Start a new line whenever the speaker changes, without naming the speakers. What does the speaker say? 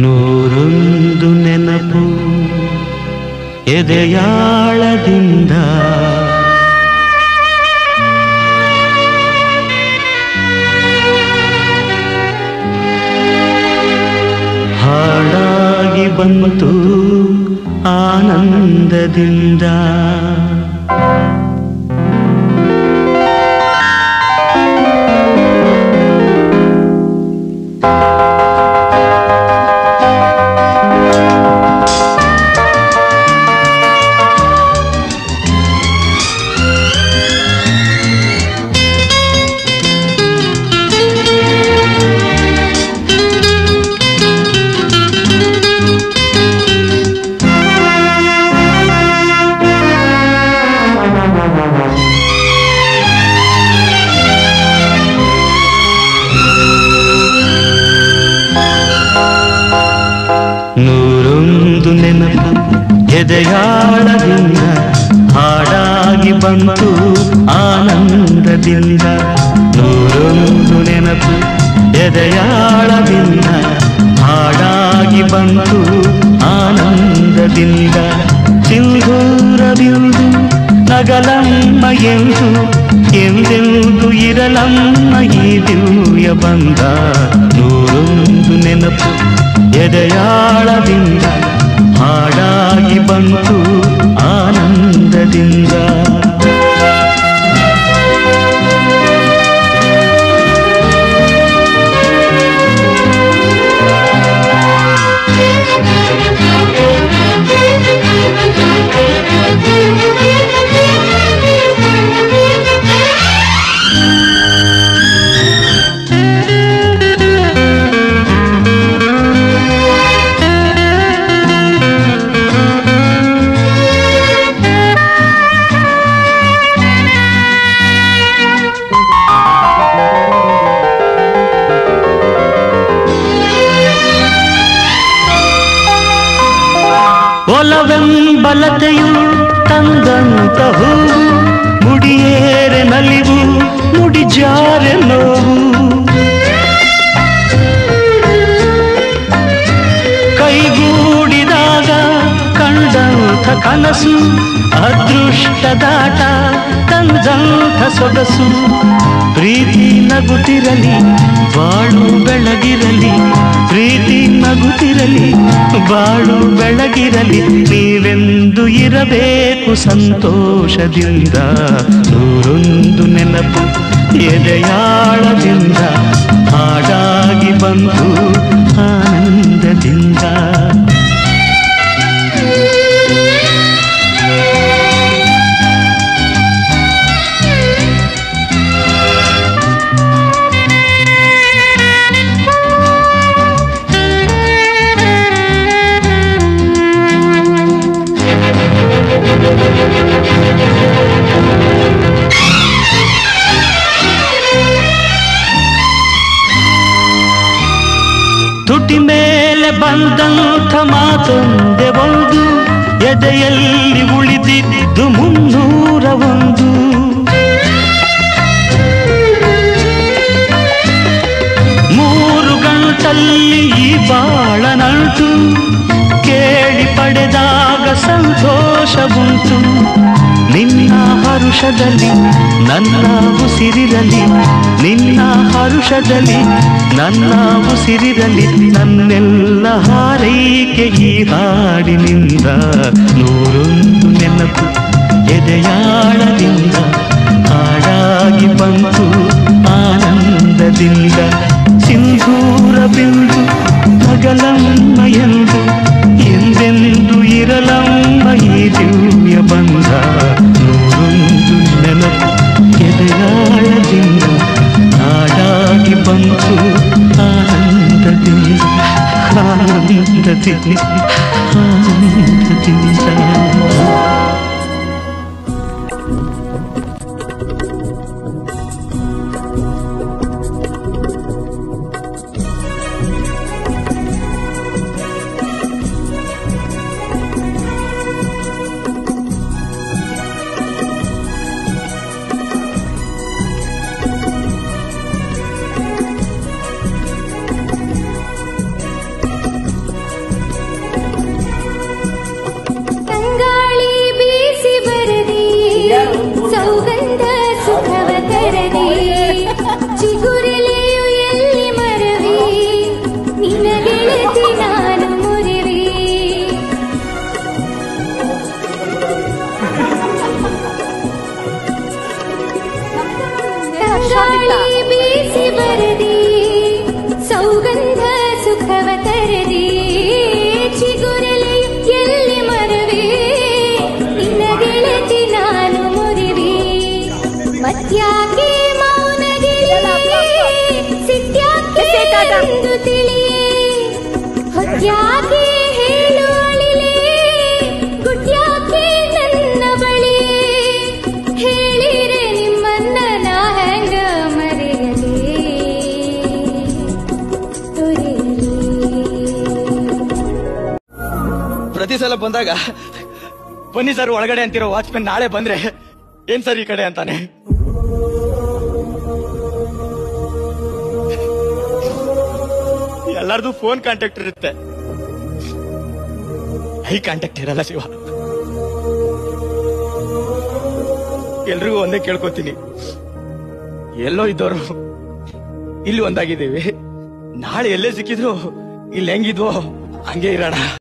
ನೂರೊಂದು ನೆನಪು ಎದೆಯಾಳದಿಂದ ಹಾಡಾಗಿ ಬಂತು ಆನಂದದಿಂದ. ನೂರೊಂದು ನೆನಪು ಎದೆಯಾಳದಿಂದ ಹಾಡಾಗಿ ಬಂತು ಆನಂದದಿಂದ. ನೂರೊಂದು ನೆನಪು ಎದೆಯಾಳದಿಂದ ಹಾಡಾಗಿ ಬಂತು ಆನಂದದಿಂದ. ಸಿಂಧೂರವಿಂದು ನಗಲಮ್ಮ ಎಂದು ಎಂದೆಂದು ಇರಲಮ್ಮ ಈ ದಿವ್ಯ ಬಂದ. ನೂರೊಂದು ನೆನಪು ಎದೆಯಾಳದಿಂದ ಹಾಡಾಗಿ ಬಂತು ಆನಂದದಿಂದ. ಒಲವೆಂಬಲತೆಯು ತಂದಂತ ಹೂವು ಮುಡಿಯೇರೆ ನಲಿವು ಮುಡಿಜಾರೆ ನೋವು. ಕೈಗೂಡಿದಾಗ ಕಂಡಂಥ ಕನಸು ಅದೃಷ್ಟದಾಟ ತಂದಂಥ ಸೊಗಸು. ಪ್ರೀತಿ ನಗುತ್ತಿರಲಿ ಬಾಳು ಬೆಳಗಿರಲಿ, ಪ್ರೀತಿ ನಗುತ್ತಿರಲಿ ಬಾಳು ಬೆಳಗಿರಲಿ. ನೀವೆಂದು ಇರಬೇಕು ಸಂತೋಷದಿಂದ. ನೂರೊಂದು ನೆನಪು ಎದೆಯಾಳದಿಂದ ಹಾಡಾಗಿ ಬಂತು ಆನಂದದಿಂದ. ತುಟಿ ಮೇಲೆ ಬಂದಂಥ ಮಾತೊಂದೆ ಒಂದು, ಎದೆಯಲ್ಲಿ ಉಳಿದಿದ್ದು 301. ಮೂರು ಗಂಟಲ್ಲಿ ಈ ಬಾಳ ನಂಟು ಕೇಳಿ ಪಡೆದಾಗ ಸಂತೋಷವುಂಟು. ನಿನ್ನ ಹರುಷದಲ್ಲಿ ನನ್ನ ಉಸಿರಿರಲಿ, ನಿನ್ನ ಹರುಷದಲ್ಲಿ ನನ್ನ ಉಸಿರಿರಲಿ. ನನ್ನೆಲ್ಲ ಹಾರೈಕೆ ಈ ಹಾಡಿನಿಂದ. ನೂರೊಂದು ನೆನಪು ಎದೆಯಾಳದಿಂದ ಹಾಡಾಗಿ ಬಂತು ಆನಂದದಿಂದ. ಸಿಂಧೂರ ಬಿಂದು ನಗಲಮ್ಮ ಎಂದು ಎಂದೆಂದು ಇರಲಮ್ಮ ಈ ದಿವ್ಯ ಬಂದ. ನೂರೊಂದು ನೆನಪು ಎದೆಯಾಳದಿಂದ ಹಾಡಾಗಿ ಬಂತು ಆನಂದದಿಂದ ಆನಂದದಿಂದ ಆನಂದದಿಂದ.
ಬೀಸಿ ಬರದಿ ಸೌಗಂಧ ಸುಖವ ತರದಿ ಚಿಗುರಲೆ ಎಲ್ಲಿ ಮರವೇ ನಿನ್ನ ಗೆಳತಿ ನಾನು ಮುರಿವಿ ಮತ್ಯಾಕೆ ಮೌನ ಗೆಳತಿ ಸಿಟ್ಯಾಕೆ ಎಂದು ತಿಳಿಯೇ ಹೊತ್ಯಾಕೆ ಹೇಳುವಳಿಲೆ ಗುಟ್ಯಾಕೆ ನನ್ನ ಬಳಿ ಹೇಳಿರೆ ನಿಮ್ಮನ್ನ ನಾ ಹೆಂಗ ಮರೆಯಲಿ
ಪ್ರತಿ ಸಲ ಬಂದಾಗ ಬನ್ನಿ ಸರ್ ಒಳಗಡೆ ಅಂತಿರೋ ವಾಚ್ಮನ್ ನಾಳೆ ಬಂದ್ರೆ ಏನ್ ಸರ್ ಈ ಕಡೆ ಅಂತಾನೆ. ಎಲ್ಲಾರ್ದು ಫೋನ್ ಕಾಂಟ್ಯಾಕ್ಟ್ ಇರುತ್ತೆ, ಹೈ ಕಾಂಟ್ಯಾಕ್ಟ್ ಇರಲ್ಲ ಶಿವ. ಎಲ್ರಿಗೂ ಒಂದೇ ಕೇಳ್ಕೊತೀನಿ, ಎಲ್ಲೋ ಇದ್ದವರು ಇಲ್ಲಿ ಒಂದಾಗಿದ್ದೀವಿ, ನಾಳೆ ಎಲ್ಲೇ ಸಿಕ್ಕಿದ್ರು ಇಲ್ಲಿ ಹೆಂಗಿದ್ವೋ ಹಂಗೆ ಇರೋಣ.